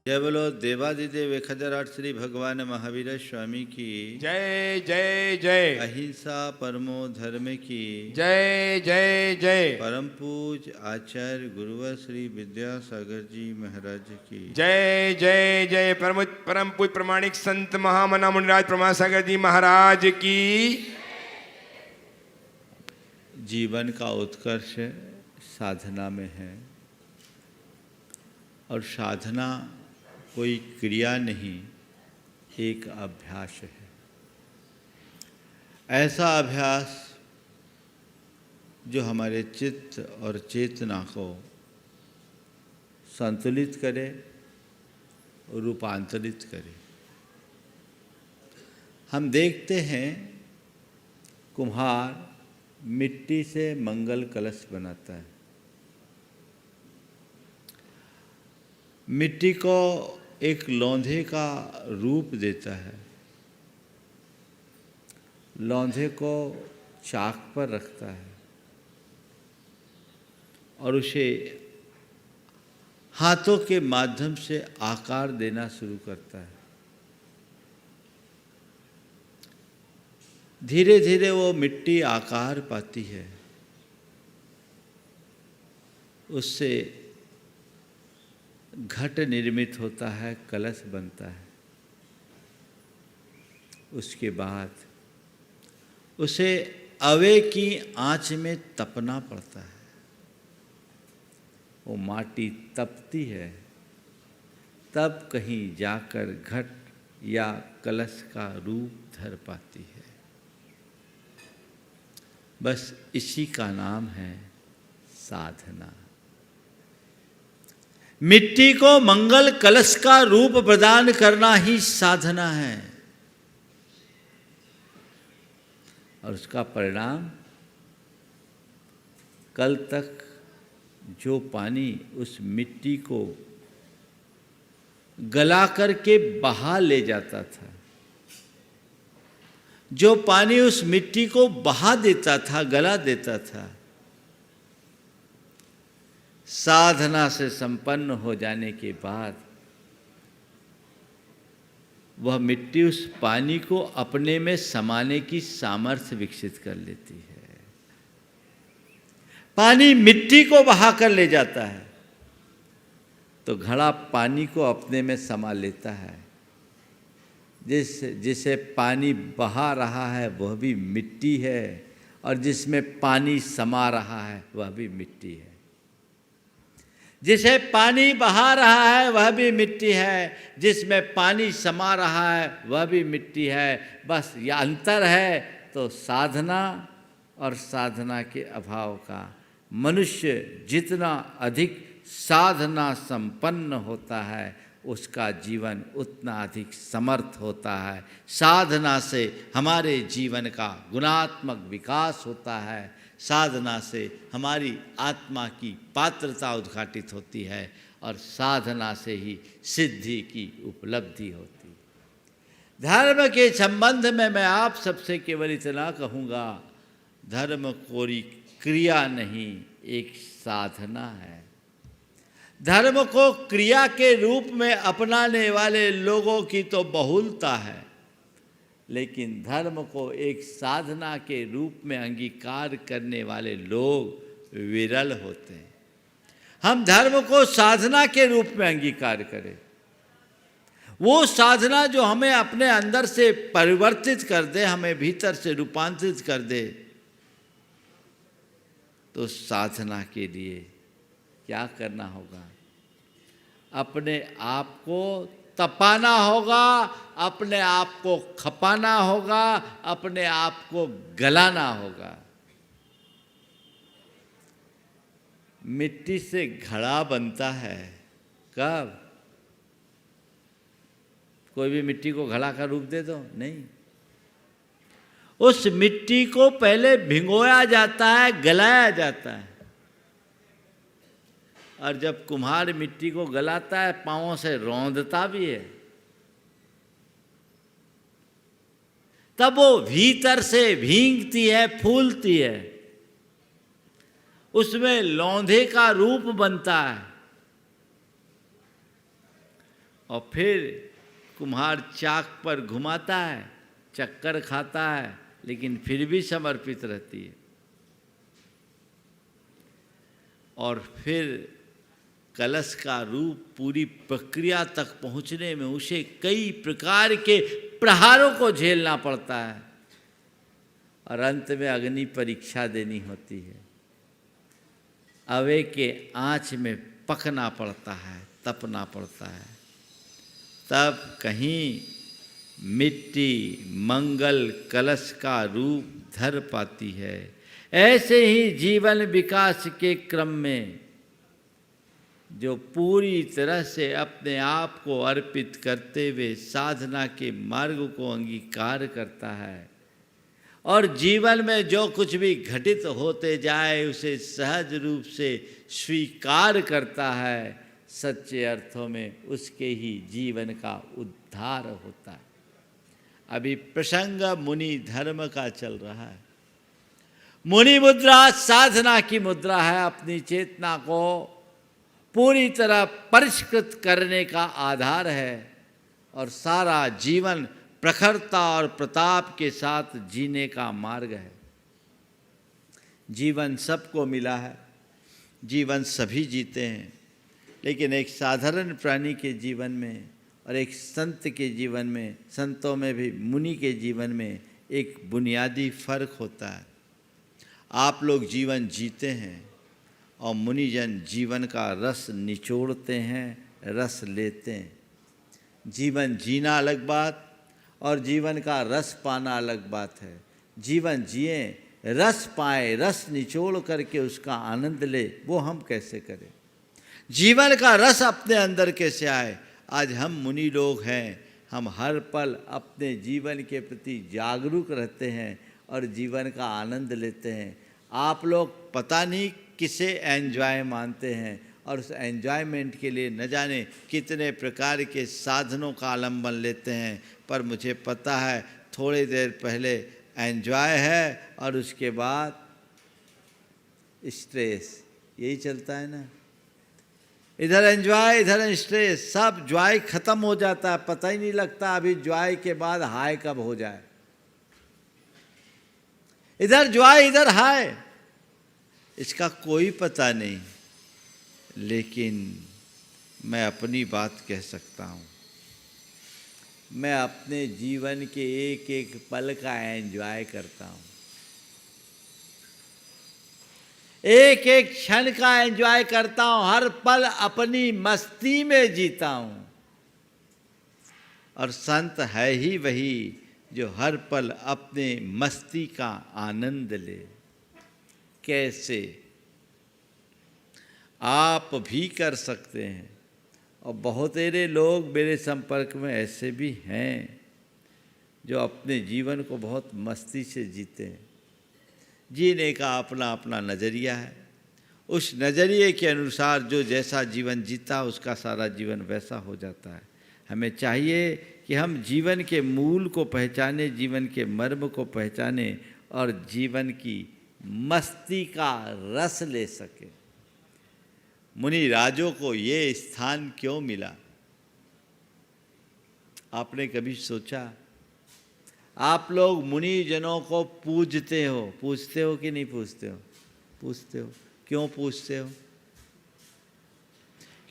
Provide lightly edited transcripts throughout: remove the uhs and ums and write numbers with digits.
जय बोलो देवादिदेव खजराट श्री भगवान महावीर स्वामी की जय जय जय। अहिंसा परमो धर्म की जय जय जय। परम पूज आचार्य गुरुवर श्री विद्यासागर जी महाराज की जय जय जय। परम पूज प्रमाणिक संत महामना मुनिराज प्रमासागर जी महाराज की। जीवन का उत्कर्ष साधना में है और साधना कोई क्रिया नहीं, एक अभ्यास है। ऐसा अभ्यास जो हमारे चित्त और चेतना को संतुलित करे और रूपांतरित करे। हम देखते हैं कुम्हार मिट्टी से मंगल कलश बनाता है। मिट्टी को एक लौंधे का रूप देता है, लौंधे को चाक पर रखता है और उसे हाथों के माध्यम से आकार देना शुरू करता है। धीरे धीरे वो मिट्टी आकार पाती है, उससे घट निर्मित होता है, कलश बनता है। उसके बाद उसे अवे की आंच में तपना पड़ता है। वो माटी तपती है, तब कहीं जाकर घट या कलश का रूप धर पाती है। बस इसी का नाम है साधना। मिट्टी को मंगल कलश का रूप प्रदान करना ही साधना है और उसका परिणाम कल तक जो पानी उस मिट्टी को गला करके बहा ले जाता था, जो पानी उस मिट्टी को बहा देता था, गला देता था, साधना से संपन्न हो जाने के बाद वह मिट्टी उस पानी को अपने में समाने की सामर्थ्य विकसित कर लेती है। पानी मिट्टी को बहा कर ले जाता है तो घड़ा पानी को अपने में समा लेता है। जिसे पानी बहा रहा है वह भी मिट्टी है और जिसमें पानी समा रहा है वह भी मिट्टी है। जिसे पानी बहा रहा है वह भी मिट्टी है, जिसमें पानी समा रहा है वह भी मिट्टी है। बस यह अंतर है तो साधना और साधना के अभाव का। मनुष्य जितना अधिक साधना संपन्न होता है उसका जीवन उतना अधिक समर्थ होता है। साधना से हमारे जीवन का गुणात्मक विकास होता है। साधना से हमारी आत्मा की पात्रता उद्घाटित होती है और साधना से ही सिद्धि की उपलब्धि होती है। धर्म के संबंध में मैं आप सबसे केवल इतना कहूँगा, धर्म कोई क्रिया नहीं, एक साधना है। धर्म को क्रिया के रूप में अपनाने वाले लोगों की तो बहुलता है, लेकिन धर्म को एक साधना के रूप में अंगीकार करने वाले लोग विरल होते हैं। हम धर्म को साधना के रूप में अंगीकार करें, वो साधना जो हमें अपने अंदर से परिवर्तित कर दे, हमें भीतर से रूपांतरित कर दे। तो साधना के लिए क्या करना होगा? अपने आप को तपाना होगा, अपने आप को खपाना होगा, अपने आप को गलाना होगा। मिट्टी से घड़ा बनता है कब? कोई भी मिट्टी को घड़ा का रूप दे दो, नहीं। उस मिट्टी को पहले भिगोया जाता है, गलाया जाता है और जब कुम्हार मिट्टी को गलाता है पांवों से रौंदता भी है, तब वो भीतर से भींगती है, फूलती है, उसमें लौंधे का रूप बनता है। और फिर कुम्हार चाक पर घुमाता है, चक्कर खाता है, लेकिन फिर भी समर्पित रहती है। और फिर कलश का रूप पूरी प्रक्रिया तक पहुंचने में उसे कई प्रकार के प्रहारों को झेलना पड़ता है और अंत में अग्नि परीक्षा देनी होती है। अवे के आँच में पकना पड़ता है, तपना पड़ता है, तब कहीं मिट्टी मंगल कलश का रूप धर पाती है। ऐसे ही जीवन विकास के क्रम में जो पूरी तरह से अपने आप को अर्पित करते हुए साधना के मार्ग को अंगीकार करता है और जीवन में जो कुछ भी घटित होते जाए उसे सहज रूप से स्वीकार करता है, सच्चे अर्थों में उसके ही जीवन का उद्धार होता है। अभी प्रसंग मुनि धर्म का चल रहा है। मुनि मुद्रा साधना की मुद्रा है, अपनी चेतना को पूरी तरह परिष्कृत करने का आधार है और सारा जीवन प्रखरता और प्रताप के साथ जीने का मार्ग है। जीवन सबको मिला है, जीवन सभी जीते हैं, लेकिन एक साधारण प्राणी के जीवन में और एक संत के जीवन में, संतों में भी मुनि के जीवन में एक बुनियादी फर्क होता है। आप लोग जीवन जीते हैं और मुनिजन जीवन का रस निचोड़ते हैं, रस लेते हैं। जीवन जीना अलग बात और जीवन का रस पाना अलग बात है। जीवन जिए, रस पाए, रस निचोड़ करके उसका आनंद ले, वो हम कैसे करें? जीवन का रस अपने अंदर कैसे आए? आज हम मुनि लोग हैं, हम हर पल अपने जीवन के प्रति जागरूक रहते हैं और जीवन का आनंद लेते हैं। आप लोग पता नहीं किसे एंजॉय मानते हैं और उस एंजॉयमेंट के लिए न जाने कितने प्रकार के साधनों का आलम्बन लेते हैं, पर मुझे पता है थोड़ी देर पहले एंजॉय है और उसके बाद स्ट्रेस, यही चलता है ना। इधर एंजॉय, इधर स्ट्रेस, सब जॉय खत्म हो जाता है, पता ही नहीं लगता अभी जॉय के बाद हाय कब हो जाए। इधर जॉय, इधर हाय, इसका कोई पता नहीं। लेकिन मैं अपनी बात कह सकता हूँ, मैं अपने जीवन के एक एक पल का एंजॉय करता हूँ, एक एक क्षण का एंजॉय करता हूँ, हर पल अपनी मस्ती में जीता हूँ। और संत है ही वही जो हर पल अपने मस्ती का आनंद ले। कैसे? आप भी कर सकते हैं और बहुत सारे लोग मेरे संपर्क में ऐसे भी हैं जो अपने जीवन को बहुत मस्ती से जीते हैं। जीने का अपना अपना नज़रिया है, उस नज़रिए के अनुसार जो जैसा जीवन जीता उसका सारा जीवन वैसा हो जाता है। हमें चाहिए कि हम जीवन के मूल को पहचाने, जीवन के मर्म को पहचाने और जीवन की मस्ती का रस ले सके। मुनि राजों को ये स्थान क्यों मिला? आपने कभी सोचा? आप लोग मुनि जनों को पूजते हो कि नहीं पूजते हो? पूजते हो। क्यों पूजते हो?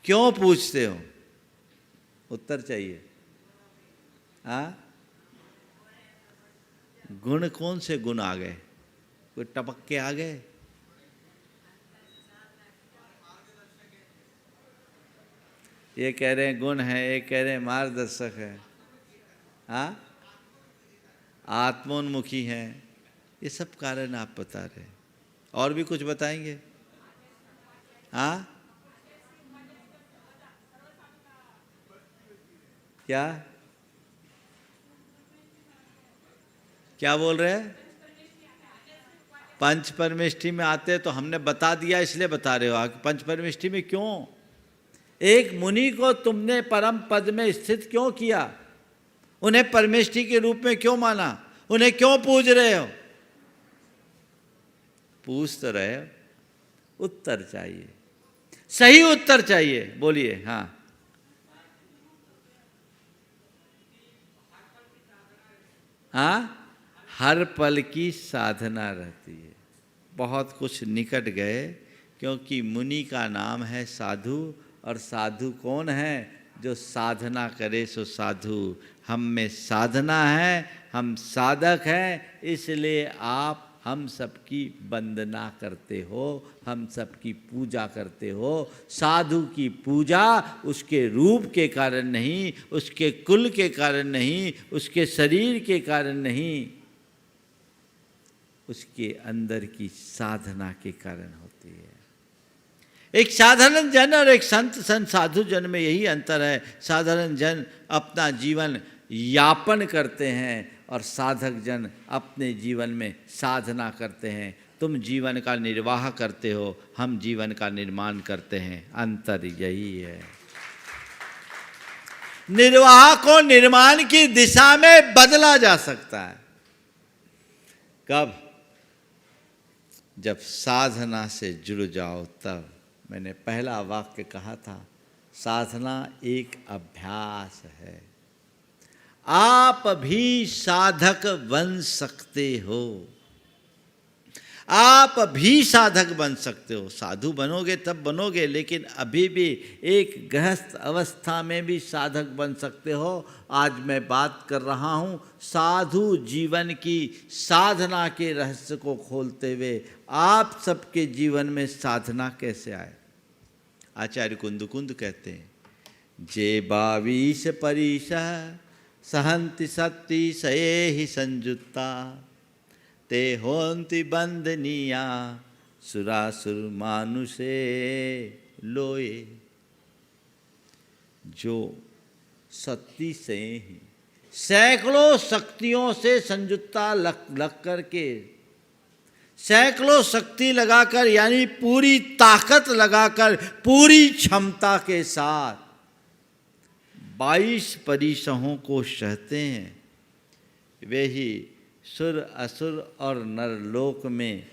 क्यों पूजते हो? उत्तर चाहिए। हाँ, गुण कौन से गुण आ गए? कोई टपक के आ गए? ये कह रहे हैं गुण है, ये कह रहे हैं मार्गदर्शक है। हाँ, आत्मोन्मुखी हैं, ये सब कारण आप बता रहे हैं। और भी कुछ बताएंगे? हाँ, क्या क्या बोल रहे हैं? पंच परमेष्टि में आते तो हमने बता दिया, इसलिए बता रहे हो। पंच परमेष्टि में क्यों? एक मुनि को तुमने परम पद में स्थित क्यों किया? उन्हें परमेष्टि के रूप में क्यों माना? उन्हें क्यों पूज रहे हो? पूछ तो रहे हो, उत्तर चाहिए, सही उत्तर चाहिए। बोलिए। हाँ, हाँ, हर पल की साधना रहती है। बहुत कुछ निकट गए, क्योंकि मुनि का नाम है साधु, और साधु कौन है? जो साधना करे सो साधु। हम में साधना है, हम साधक हैं, इसलिए आप हम सबकी वंदना करते हो, हम सबकी पूजा करते हो। साधु की पूजा उसके रूप के कारण नहीं, उसके कुल के कारण नहीं, उसके शरीर के कारण नहीं, उसके अंदर की साधना के कारण होती है। एक साधारण जन और एक संत साधु जन में यही अंतर है। साधारण जन अपना जीवन यापन करते हैं और साधक जन अपने जीवन में साधना करते हैं। तुम जीवन का निर्वाह करते हो, हम जीवन का निर्माण करते हैं। अंतर यही है। निर्वाह को निर्माण की दिशा में बदला जा सकता है। कब? जब साधना से जुड़ जाओ तब। मैंने पहला वाक्य कहा था, साधना एक अभ्यास है। आप भी साधक बन सकते हो, आप भी साधक बन सकते हो। साधु बनोगे तब बनोगे, लेकिन अभी भी एक गृहस्थ अवस्था में भी साधक बन सकते हो। आज मैं बात कर रहा हूँ साधु जीवन की साधना के रहस्य को खोलते हुए। आप सबके जीवन में साधना कैसे आए? आचार्य कुंद कहते हैं, जे 22 परिश सहंति सत्ति सये ही संजुत्ता, ते होन्ति बंदनिया सुरासुर मानुषे लोए। जो शक्ति से ही सैकड़ों शक्तियों से संयुक्ता लग करके, सैकड़ों शक्ति लगाकर, यानी पूरी ताकत लगाकर, पूरी क्षमता के साथ 22 परिसहों को सहते हैं, वे ही सुर असुर और नरलोक में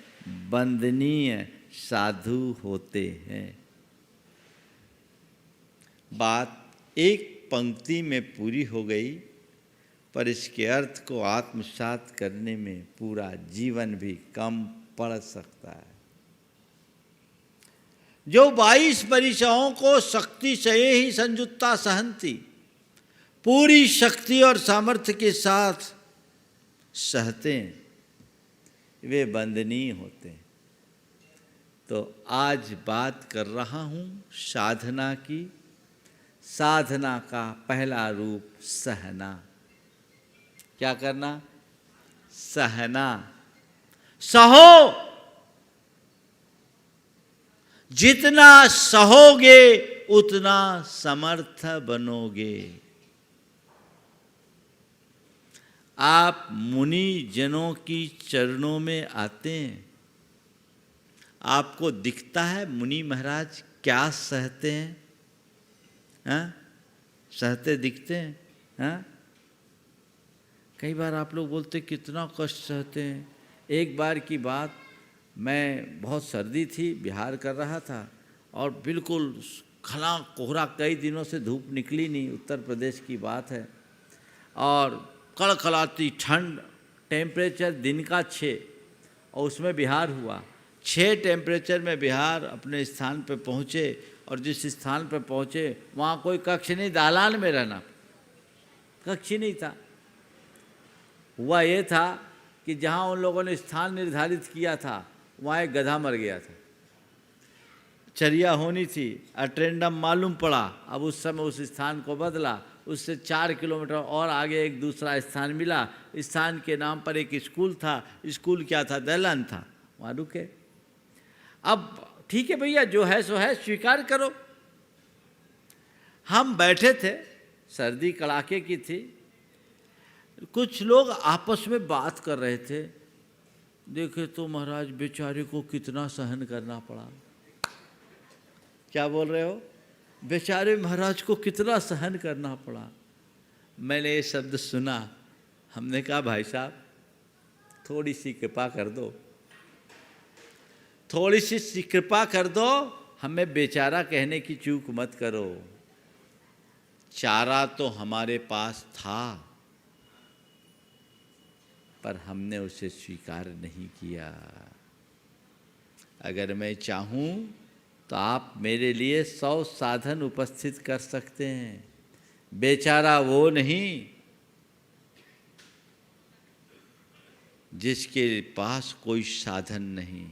वंदनीय साधु होते हैं। बात एक पंक्ति में पूरी हो गई, पर इसके अर्थ को आत्मसात करने में पूरा जीवन भी कम पड़ सकता है। जो 22 परिसहों को शक्ति से ही संयुक्ता सहंती, पूरी शक्ति और सामर्थ्य के साथ सहते हैं, वे वंदनीय होते हैं। तो आज बात कर रहा हूँ साधना की। साधना का पहला रूप सहना। क्या करना? सहना। सहो, जितना सहोगे उतना समर्थ बनोगे। आप मुनि जनों की चरणों में आते हैं, आपको दिखता है मुनि महाराज क्या सहते हैं? हाँ? सहते दिखते हैं? हाँ? कई बार आप लोग बोलते कितना कष्ट सहते हैं। एक बार की बात, मैं बहुत सर्दी थी, बिहार कर रहा था और बिल्कुल घना कोहरा, कई दिनों से धूप निकली नहीं, उत्तर प्रदेश की बात है, और कड़कड़ाती ठंड, टेम्परेचर दिन का 6, और उसमें बिहार हुआ। 6 टेम्परेचर में बिहार अपने स्थान पर पहुँचे, और जिस स्थान पर पहुँचे वहाँ कोई कक्ष नहीं, दालान में रहना, कक्ष ही नहीं था। हुआ ये था कि जहाँ उन लोगों ने स्थान निर्धारित किया था वहाँ एक गधा मर गया था। चर्या होनी थी, अटेंडम मालूम पड़ा। अब उस समय उस स्थान को बदला, उससे 4 किलोमीटर और आगे एक दूसरा स्थान मिला। स्थान के नाम पर एक स्कूल था। स्कूल क्या था? दलान था। वहाँ रुके। अब ठीक है भैया, जो है सो है, स्वीकार करो। हम बैठे थे, सर्दी कड़ाके की थी, कुछ लोग आपस में बात कर रहे थे। देखे तो महाराज बेचारे को कितना सहन करना पड़ा। क्या बोल रहे हो? बेचारे महाराज को कितना सहन करना पड़ा। मैंने ये शब्द सुना, हमने कहा भाई साहब थोड़ी सी कृपा कर दो, थोड़ी सी कृपा कर दो, हमें बेचारा कहने की चूक मत करो। चारा तो हमारे पास था, पर हमने उसे स्वीकार नहीं किया। अगर मैं चाहूँ तो आप मेरे लिए 100 साधन उपस्थित कर सकते हैं, बेचारा वो नहीं जिसके पास कोई साधन नहीं,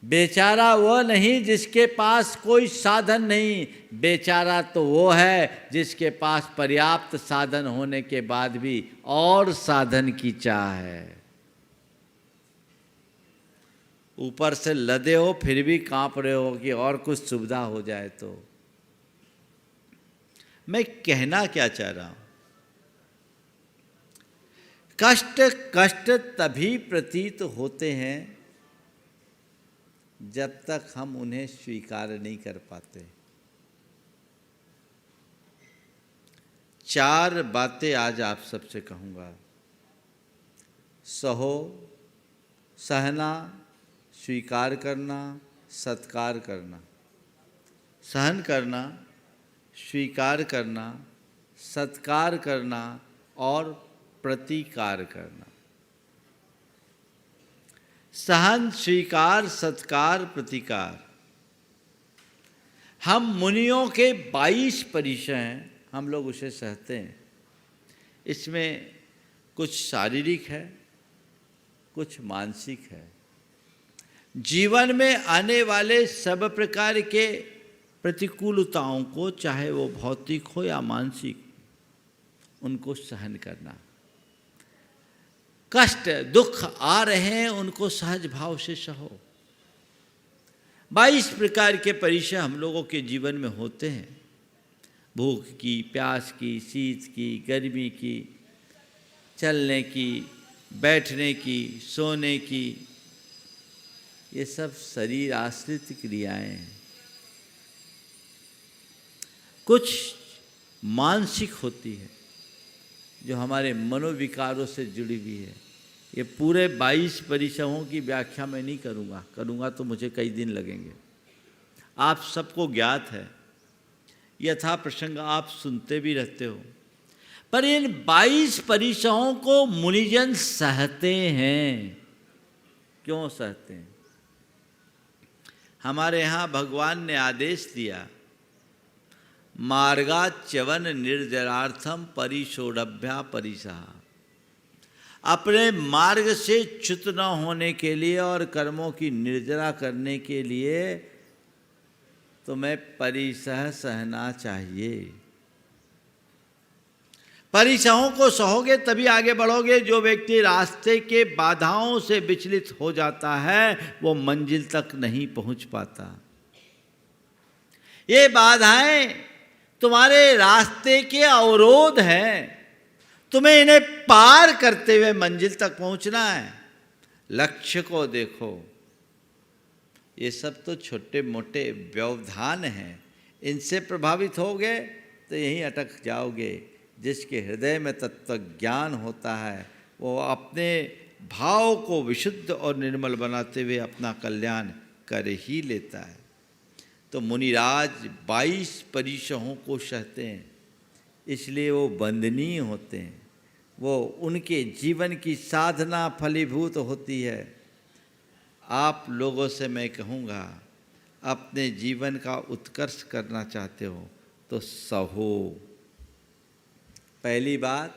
बेचारा वो नहीं जिसके पास कोई साधन नहीं, बेचारा तो वो है जिसके पास पर्याप्त साधन होने के बाद भी और साधन की चाह है। ऊपर से लदे हो फिर भी कांप रहे हो कि और कुछ सुविधा हो जाए तो। मैं कहना क्या चाह रहा हूं, कष्ट कष्ट तभी प्रतीत होते हैं जब तक हम उन्हें स्वीकार नहीं कर पाते। 4 बातें आज आप सबसे कहूँगा। सहो, सहना, स्वीकार करना, सत्कार करना। सहन करना, स्वीकार करना, सत्कार करना और प्रतिकार करना। सहन, स्वीकार, सत्कार, प्रतिकार। हम मुनियों के 22 परिचय हैं, हम लोग उसे सहते हैं। इसमें कुछ शारीरिक है, कुछ मानसिक है। जीवन में आने वाले सब प्रकार के प्रतिकूलताओं को, चाहे वो भौतिक हो या मानसिक, उनको सहन करना। कष्ट दुख आ रहे हैं, उनको सहज भाव से सहो। 22 प्रकार के परिचय हम लोगों के जीवन में होते हैं। भूख की, प्यास की, शीत की, गर्मी की, चलने की, बैठने की, सोने की, ये सब शरीर आश्रित क्रियाएं हैं। कुछ मानसिक होती है जो हमारे मनोविकारों से जुड़ी हुई है। ये पूरे 22 परिचयों की व्याख्या मैं नहीं करूँगा तो मुझे कई दिन लगेंगे। आप सबको ज्ञात है, यथा प्रसंग आप सुनते भी रहते हो। पर इन 22 परिचयों को मुनिजन सहते हैं। क्यों सहते हैं? हमारे यहाँ भगवान ने आदेश दिया, मार्गाच्यवन निर्जरार्थम परिशोडभ्या परिसहा। अपने मार्ग से च्युत न होने के लिए और कर्मों की निर्जरा करने के लिए तुम्हें परिसह सहना चाहिए। परिसहों को सहोगे तभी आगे बढ़ोगे। जो व्यक्ति रास्ते के बाधाओं से विचलित हो जाता है वो मंजिल तक नहीं पहुंच पाता। ये बाधाएं तुम्हारे रास्ते के अवरोध हैं, तुम्हें इन्हें पार करते हुए मंजिल तक पहुंचना है। लक्ष्य को देखो। ये सब तो छोटे मोटे व्यवधान हैं, इनसे प्रभावित होगे तो यहीं अटक जाओगे। जिसके हृदय में तत्व ज्ञान होता है वो अपने भाव को विशुद्ध और निर्मल बनाते हुए अपना कल्याण कर ही लेता है। तो मुनिराज 22 परिचयों को सहते हैं, इसलिए वो वंदनीय होते हैं। वो उनके जीवन की साधना फलीभूत होती है। आप लोगों से मैं कहूँगा, अपने जीवन का उत्कर्ष करना चाहते हो तो सहो। पहली बात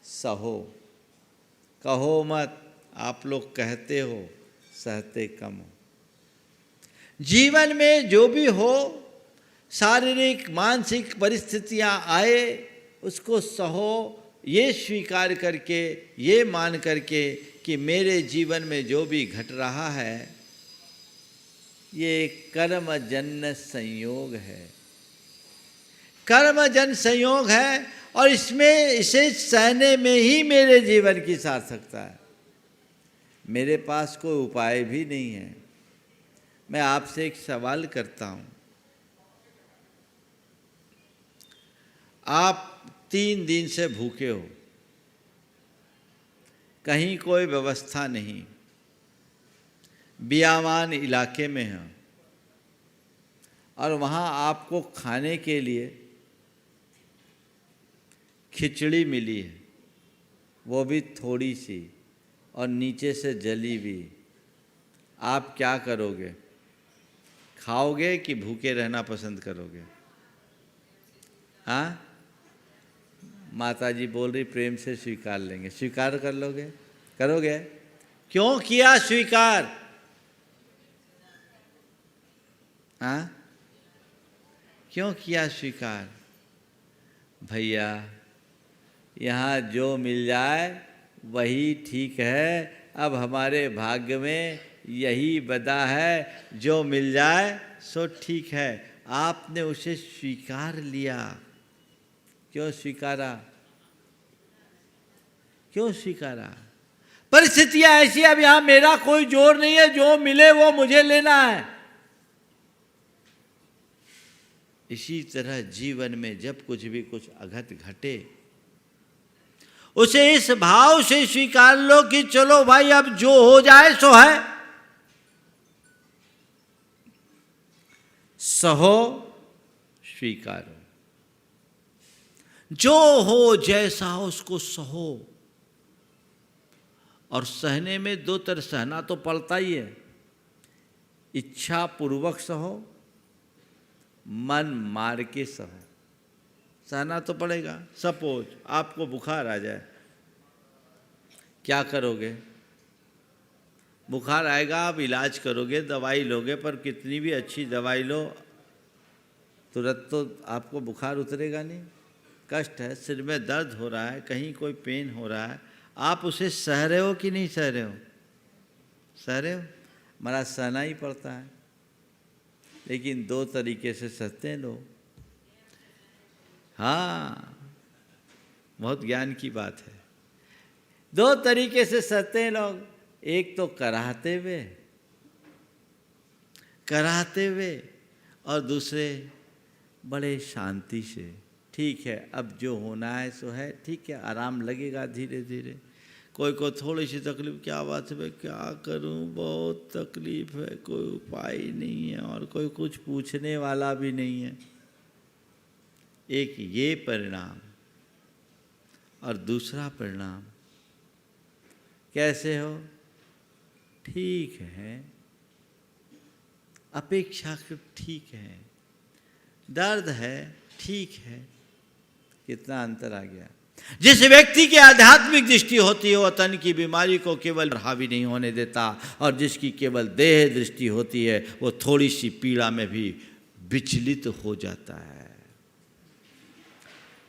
सहो, कहो मत। आप लोग कहते हो, सहते कम हो। जीवन में जो भी हो, शारीरिक मानसिक परिस्थितियां आए, उसको सहो, ये स्वीकार करके, ये मान करके कि मेरे जीवन में जो भी घट रहा है ये कर्मजन्य संयोग है। कर्मजन्य संयोग है और इसे सहने में ही मेरे जीवन की सार्थकता है। मेरे पास कोई उपाय भी नहीं है। मैं आपसे एक सवाल करता हूँ, आप 3 दिन से भूखे हो, कहीं कोई व्यवस्था नहीं, बियावान इलाके में हैं और वहाँ आपको खाने के लिए खिचड़ी मिली है, वो भी थोड़ी सी और नीचे से जली भी, आप क्या करोगे? खाओगे कि भूखे रहना पसंद करोगे? हाँ, माता जी बोल रही प्रेम से स्वीकार लेंगे। स्वीकार कर लोगे? करोगे? क्यों किया स्वीकार? हाँ, क्यों किया स्वीकार? भैया, यहाँ जो मिल जाए वही ठीक है। अब हमारे भाग्य में यही बदा है, जो मिल जाए सो ठीक है। आपने उसे स्वीकार लिया। क्यों स्वीकारा? क्यों स्वीकारा? परिस्थितियां ऐसी, अब यहां मेरा कोई जोर नहीं है, जो मिले वो मुझे लेना है। इसी तरह जीवन में जब कुछ भी कुछ अघट घटे, उसे इस भाव से स्वीकार लो कि चलो भाई, अब जो हो जाए सो है। सहो स्वीकारो, जो हो जैसा हो उसको सहो। और सहने में दो तरह, सहना तो पड़ता ही है। इच्छा पूर्वक सहो, मन मार के सहो। सहना तो पड़ेगा। सपोज आपको बुखार आ जाए, क्या करोगे? बुखार आएगा, आप इलाज करोगे, दवाई लोगे, पर कितनी भी अच्छी दवाई लो, तुरंत तो आपको बुखार उतरेगा नहीं। कष्ट है, सिर में दर्द हो रहा है, कहीं कोई पेन हो रहा है, आप उसे सह रहे हो कि नहीं सह रहे हो? सह रहे हो। हमारा सहना ही पड़ता है। लेकिन दो तरीके से सहते हैं लोग। हाँ, बहुत ज्ञान की बात है। दो तरीके से सहते हैं लोग। एक तो कराहते हुए, और दूसरे बड़े शांति से। ठीक है, अब जो होना है सो है, ठीक है, आराम लगेगा धीरे धीरे। कोई को थोड़ी सी तकलीफ, क्या बात है भाई, क्या करूं, बहुत तकलीफ है, कोई उपाय नहीं है, और कोई कुछ पूछने वाला भी नहीं है। एक ये परिणाम, और दूसरा परिणाम कैसे हो? ठीक है, अपेक्षाकृत ठीक है, दर्द है, ठीक है। कितना अंतर आ गया। जिस व्यक्ति की आध्यात्मिक दृष्टि होती है, वह तन की बीमारी को केवल हावी नहीं होने देता, और जिसकी केवल देह दृष्टि होती है, वो थोड़ी सी पीड़ा में भी विचलित हो जाता है।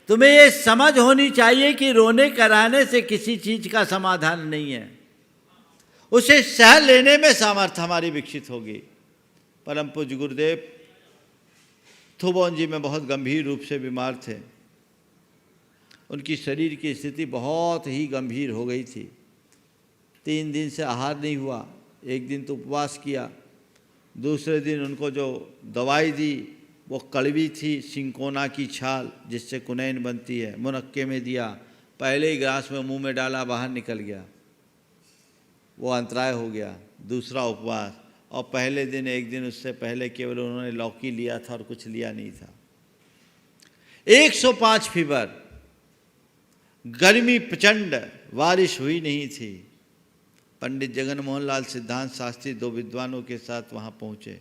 तुम्हें ये समझ होनी चाहिए कि रोने कराने से किसी चीज का समाधान नहीं है। उसे सह लेने में सामर्थ्य हमारी विकसित होगी। परम पूज्य गुरुदेव थुबोन जी में बहुत गंभीर रूप से बीमार थे। उनकी शरीर की स्थिति बहुत ही गंभीर हो गई थी। 3 दिन से आहार नहीं हुआ, एक दिन तो उपवास किया, दूसरे दिन उनको जो दवाई दी वो कड़वी थी, सिंकोना की छाल जिससे कुनैन बनती है, मुनक्के में दिया, पहले ही ग्लास में मुंह में डाला, बाहर निकल गया, वो अंतराय हो गया। दूसरा उपवास, और पहले दिन, एक दिन उससे पहले केवल उन्होंने लौकी लिया था और कुछ लिया नहीं था। 105 फीवर, गर्मी प्रचंड, बारिश हुई नहीं थी। पंडित जगन मोहन लाल सिद्धांत शास्त्री 2 विद्वानों के साथ वहाँ पहुँचे।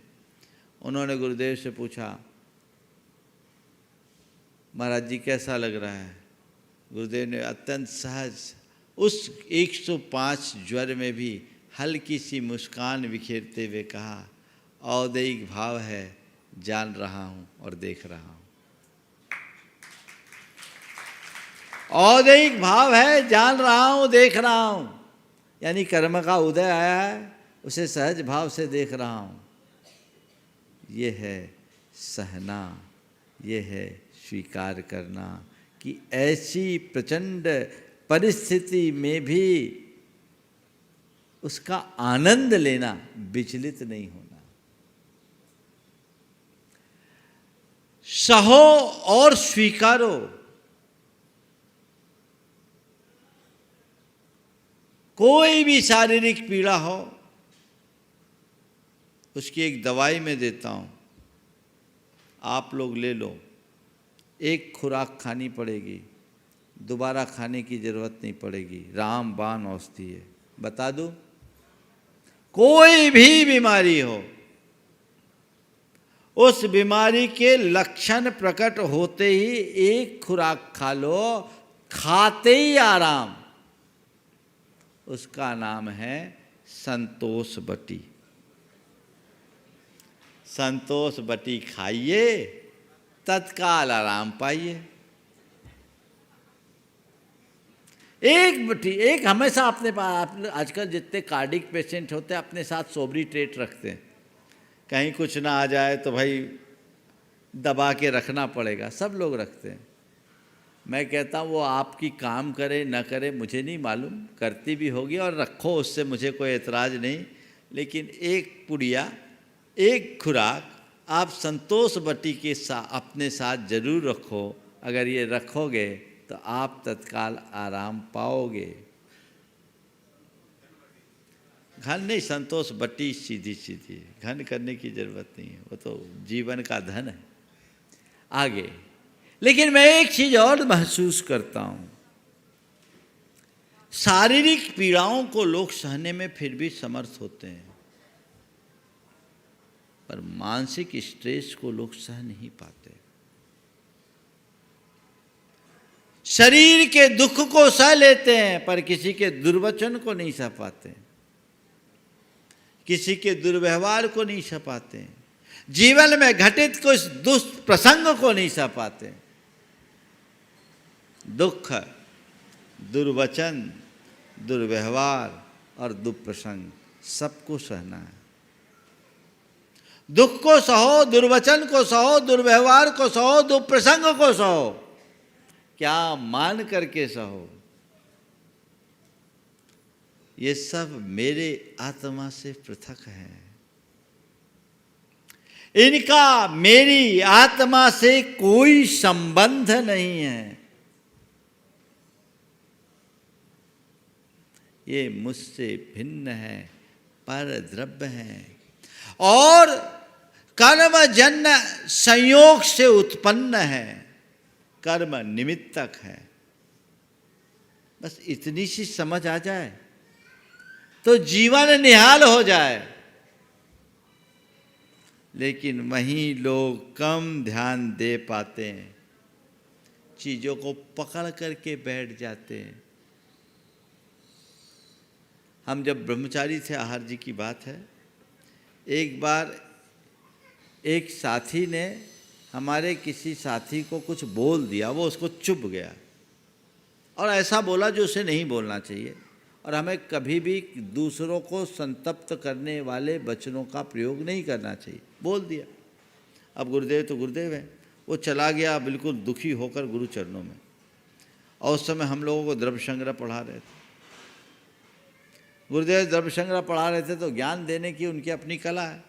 उन्होंने गुरुदेव से पूछा, महाराज जी कैसा लग रहा है? गुरुदेव ने अत्यंत सहज, उस 105 ज्वर में भी हल्की सी मुस्कान बिखेरते हुए कहा, औदैहिक भाव है, जान रहा हूँ और देख रहा हूँ। औदैहिक भाव है, जान रहा हूँ, देख रहा हूँ। यानी कर्म का उदय आया है, उसे सहज भाव से देख रहा हूँ। ये है सहना, ये है स्वीकार करना कि ऐसी प्रचंड परिस्थिति में भी उसका आनंद लेना, विचलित नहीं होना। सहो और स्वीकारो। कोई भी शारीरिक पीड़ा हो, उसकी एक दवाई मैं देता हूँ, आप लोग ले लो। एक खुराक खानी पड़ेगी, दोबारा खाने की जरूरत नहीं पड़ेगी, रामबाण औषधि है। बता दूं, कोई भी बीमारी हो, उस बीमारी के लक्षण प्रकट होते ही एक खुराक खा लो, खाते ही आराम। उसका नाम है संतोष बटी। संतोष बटी खाइए, तत्काल आराम पाइए। एक बटी, एक हमेशा अपने पास, आजकल जितने कार्डिक पेशेंट होते हैं अपने साथ सोबरी ट्रेट रखते हैं, कहीं कुछ ना आ जाए तो भाई दबा के रखना पड़ेगा, सब लोग रखते हैं। मैं कहता हूँ वो आपकी काम करे न करे मुझे नहीं मालूम, करती भी होगी और रखो, उससे मुझे कोई एतराज़ नहीं, लेकिन एक पुड़िया, एक खुराक आप संतोष बटी के साथ अपने साथ जरूर रखो। अगर ये रखोगे तो आप तत्काल आराम पाओगे। घन नहीं, संतोष बटी सीधी सीधी, घन करने की जरूरत नहीं है, वो तो जीवन का धन है। आगे, लेकिन मैं एक चीज और महसूस करता हूं, शारीरिक पीड़ाओं को लोग सहने में फिर भी समर्थ होते हैं, पर मानसिक स्ट्रेस को लोग सह नहीं पाते। शरीर के दुख को सह लेते हैं, पर किसी के दुर्वचन को नहीं सह पाते, किसी के दुर्व्यवहार को नहीं सह पाते, जीवन में घटित कुछ दुष्प्रसंग को नहीं सह पाते। दुख, दुर्वचन, दुर्व्यवहार और दुष्प्रसंग सबको सहना है। दुख को सहो, दुर्वचन को सहो, दुर्व्यवहार को सहो, दुष्प्रसंग को सहो, क्या मान करके सहो, ये सब मेरे आत्मा से पृथक है, इनका मेरी आत्मा से कोई संबंध नहीं है, ये मुझसे भिन्न है, पर द्रव्य है और कर्मजन्य संयोग से उत्पन्न है, कर्म निमित्तक है। बस इतनी सी समझ आ जाए तो जीवन निहाल हो जाए। लेकिन वहीं लोग कम ध्यान दे पाते हैं, चीज़ों को पकड़ करके बैठ जाते हैं। हम जब ब्रह्मचारी थे, आहार जी की बात है, एक बार एक साथी ने हमारे किसी साथी को कुछ बोल दिया, वो उसको चुभ गया और ऐसा बोला जो उसे नहीं बोलना चाहिए, और हमें कभी भी दूसरों को संतप्त करने वाले वचनों का प्रयोग नहीं करना चाहिए। बोल दिया। अब गुरुदेव तो गुरुदेव है, वो चला गया बिल्कुल दुखी होकर गुरु चरणों में, और उस समय हम लोगों को द्रव्य संग्रह पढ़ा रहे थे। गुरुदेव द्रव्य संग्रह पढ़ा रहे थे तो ज्ञान देने की उनकी अपनी कला है।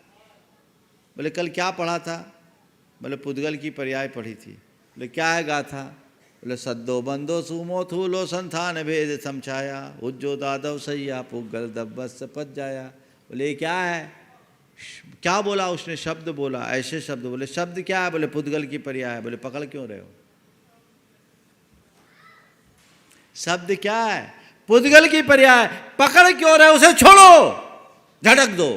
बोले कल क्या पढ़ा था? बोले पुद्गल की पर्याय पढ़ी थी। बोले क्या है गाथा? बोले सद्दो बंदो सुमो थूलो संथान भेद समझाया, उज्जो दादव सैया पुगल दब्बस पच जाया। बोले क्या है? क्या बोला उसने? शब्द बोला, ऐसे शब्द बोले। शब्द क्या है? बोले पुद्गल की पर्याय है। बोले पकड़ क्यों रहे हो? शब्द क्या है? पुद्गल की पर्याय, पकड़ क्यों रहे? उसे छोड़ो, झटक दो।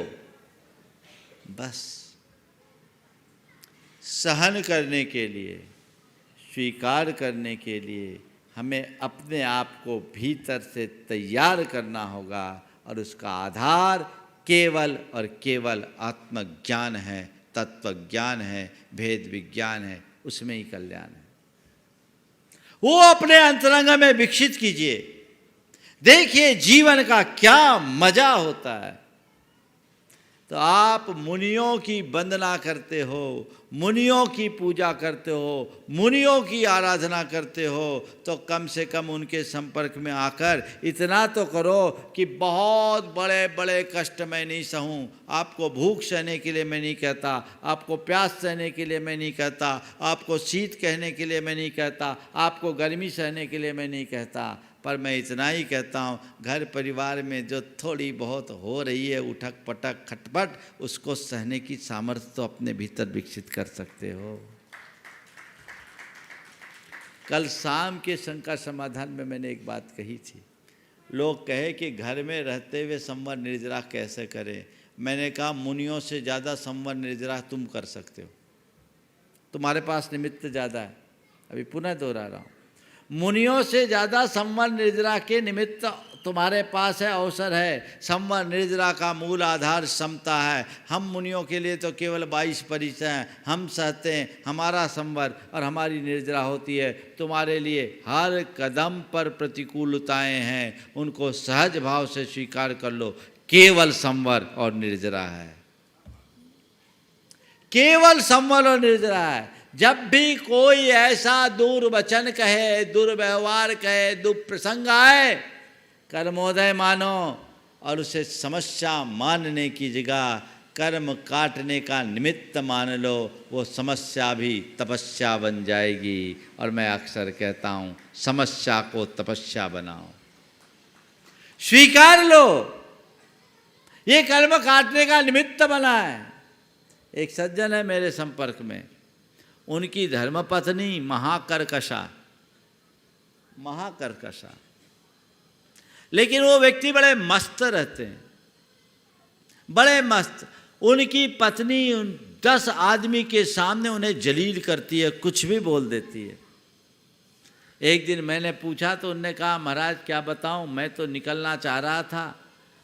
बस सहन करने के लिए, स्वीकार करने के लिए हमें अपने आप को भीतर से तैयार करना होगा, और उसका आधार केवल और केवल आत्मज्ञान है, तत्व ज्ञान है, भेद विज्ञान है। उसमें ही कल्याण है। वो अपने अंतरंग में विकसित कीजिए। देखिए जीवन का क्या मजा होता है। तो आप मुनियों की वंदना करते हो, मुनियों की पूजा करते हो, मुनियों की आराधना करते हो, तो कम से कम उनके संपर्क में आकर इतना तो करो कि बहुत बड़े बड़े कष्ट मैं नहीं सहूँ। आपको भूख सहने के लिए मैं नहीं कहता, आपको प्यास सहने के लिए मैं नहीं कहता, आपको शीत कहने के लिए मैं नहीं कहता, आपको गर्मी सहने के लिए मैं नहीं कहता, पर मैं इतना ही कहता हूँ, घर परिवार में जो थोड़ी बहुत हो रही है उठक पटक खटपट, उसको सहने की सामर्थ्य तो अपने भीतर विकसित कर सकते हो। कल शाम के शंका समाधान में मैंने एक बात कही थी, लोग कहे कि घर में रहते हुए संवर निर्जरा कैसे करें। मैंने कहा मुनियों से ज़्यादा संवर निर्जरा तुम कर सकते हो, तुम्हारे पास निमित्त ज़्यादा है। अभी पुनः दोहरा रहा हूँ, मुनियों से ज़्यादा संवर निर्जरा के निमित्त तुम्हारे पास है, अवसर है। संवर निर्जरा का मूल आधार समता है। हम मुनियों के लिए तो केवल 22 परिचय हैं, हम सहते हैं, हमारा संवर और हमारी निर्जरा होती है। तुम्हारे लिए हर कदम पर प्रतिकूलताएं हैं, उनको सहज भाव से स्वीकार कर लो। केवल संवर और निर्जरा है, केवल संवर और निर्जरा है। जब भी कोई ऐसा दुर्वचन कहे, दुर्व्यवहार कहे, दुप्रसंग आए, कर्मोदय मानो और उसे समस्या मानने की जगह कर्म काटने का निमित्त मान लो। वो समस्या भी तपस्या बन जाएगी। और मैं अक्सर कहता हूँ, समस्या को तपस्या बनाओ, स्वीकार लो, ये कर्म काटने का निमित्त बना है। एक सज्जन है मेरे संपर्क में, उनकी धर्मपत्नी महाकर्कशा, लेकिन वो व्यक्ति बड़े मस्त रहते हैं, बड़े मस्त। उनकी पत्नी 10 आदमी के सामने उन्हें जलील करती है, कुछ भी बोल देती है। एक दिन मैंने पूछा तो उन्होंने कहा, महाराज क्या बताऊं, मैं तो निकलना चाह रहा था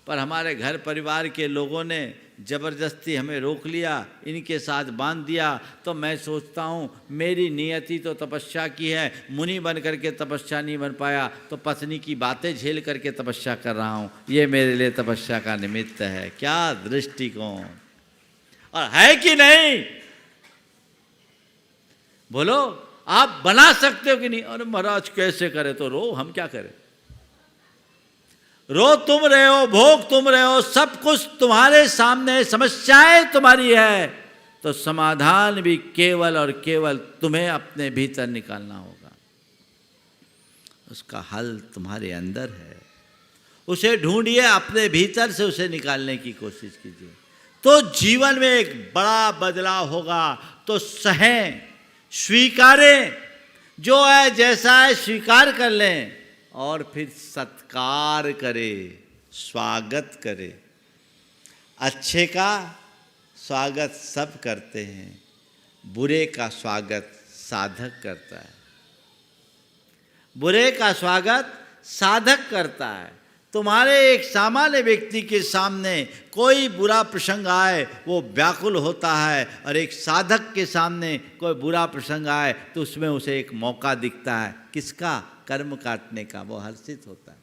पर हमारे घर परिवार के लोगों ने ज़बरदस्ती हमें रोक लिया, इनके साथ बांध दिया। तो मैं सोचता हूँ मेरी नियति तो तपस्या की है, मुनि बन करके तपस्या नहीं बन पाया, तो पत्नी की बातें झेल करके तपस्या कर रहा हूँ, ये मेरे लिए तपस्या का निमित्त है। क्या दृष्टिकोण! और है कि नहीं? बोलो, आप बना सकते हो कि नहीं? अरे महाराज कैसे करे? तो रो, हम क्या करें? रो तुम रहे हो, भोग तुम रहे हो, सब कुछ तुम्हारे सामने, समस्याएं तुम्हारी है, तो समाधान भी केवल और केवल तुम्हें अपने भीतर निकालना होगा। उसका हल तुम्हारे अंदर है, उसे ढूंढिए, अपने भीतर से उसे निकालने की कोशिश कीजिए, तो जीवन में एक बड़ा बदलाव होगा। तो सहें, स्वीकारें, जो है जैसा है स्वीकार कर लें और फिर सत्कार करें, स्वागत करें। अच्छे का स्वागत सब करते हैं, बुरे का स्वागत साधक करता है, बुरे का स्वागत साधक करता है। तुम्हारे एक सामान्य व्यक्ति के सामने कोई बुरा प्रसंग आए वो व्याकुल होता है, और एक साधक के सामने कोई बुरा प्रसंग आए तो उसमें उसे एक मौका दिखता है, किसका? कर्म काटने का। वो हर्षित होता है।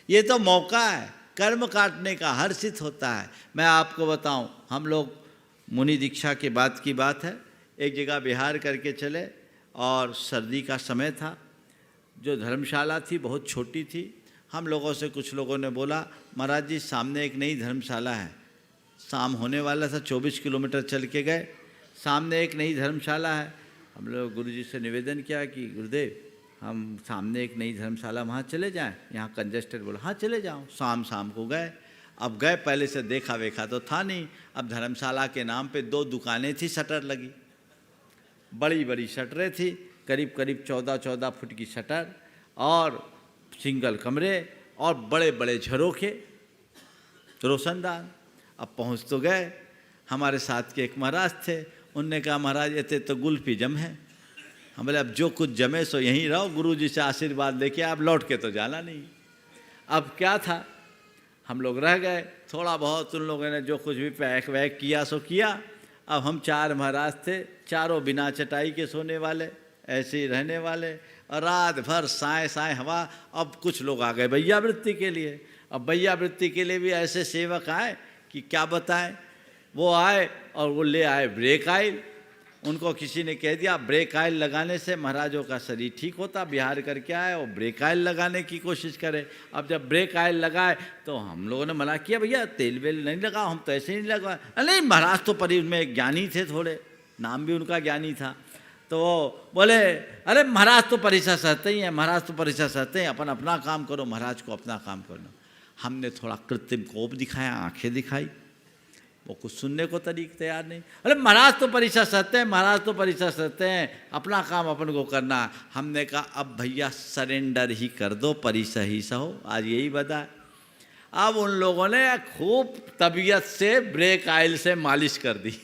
ये तो मौका है कर्म काटने का, हर्षित होता है। मैं आपको बताऊं, हम लोग मुनि दीक्षा के बाद की बात है, एक जगह विहार करके चले और सर्दी का समय था। जो धर्मशाला थी बहुत छोटी थी। हम लोगों से कुछ लोगों ने बोला, महाराज जी सामने एक नई धर्मशाला है। शाम होने वाला था, 24 किलोमीटर चल के गए, सामने एक नई धर्मशाला है। हम लोग गुरुजी से निवेदन किया कि गुरुदेव हम सामने एक नई धर्मशाला वहाँ चले जाएं, यहाँ कंजेस्टेड। बोला हाँ चले जाओ। शाम को गए। अब गए, पहले से देखा वेखा तो था नहीं। अब धर्मशाला के नाम पे 2 दुकानें थी, शटर लगी, बड़ी बड़ी शटरें थी, करीब 14 फुट की शटर और सिंगल कमरे और बड़े बड़े झरोखे, रोशनदान। अब पहुँच तो गए। हमारे साथ के एक महाराज थे, उनने कहा महाराज ये तो गुल्फी जम है। हम बोले अब जो कुछ जमे सो यहीं रहो, गुरुजी से आशीर्वाद लेके, आप लौट के तो जाना नहीं। अब क्या था, हम लोग रह गए। थोड़ा बहुत उन लोगों ने जो कुछ भी पैक वैक किया सो किया। अब हम 4 महाराज थे, चारों बिना चटाई के सोने वाले, ऐसे ही रहने वाले, और रात भर साए हवा। अब कुछ लोग आ गए भैयावृत्ति के लिए। अब भैयावृत्ति के लिए भी ऐसे सेवक आए कि क्या बताएं। वो आए और वो ले आए ब्रेक ऑयल। उनको किसी ने कह दिया ब्रेक ऑयल लगाने से महाराजों का शरीर ठीक होता, बिहार करके आए और ब्रेक ऑयल लगाने की कोशिश करे। अब जब ब्रेक ऑयल लगाए तो हम लोगों ने मना किया, भैया तेल वेल नहीं लगाओ, हम तो ऐसे ही नहीं लगवाए। नहीं महाराज तो परी में ज्ञानी थे, थोड़े नाम भी उनका ज्ञानी था। तो वो बोले अरे महाराज तो परीक्षा सहते ही हैं, महाराज तो परीक्षा सहते हैं, अपन अपना काम करो, महाराज को अपना काम करना। हमने थोड़ा कृत्रिम कोप दिखाया, आंखें दिखाई, वो कुछ सुनने को तैयार नहीं। अरे महाराज तो परीक्षा सहते हैं, महाराज तो परीक्षा सहते हैं, अपना काम अपन को करना। हमने कहा अब भैया सरेंडर ही कर दो, परीक्षा ही सहो। आज यही बता। अब उन लोगों ने खूब तबीयत से ब्रेक ऑयल से मालिश कर दी।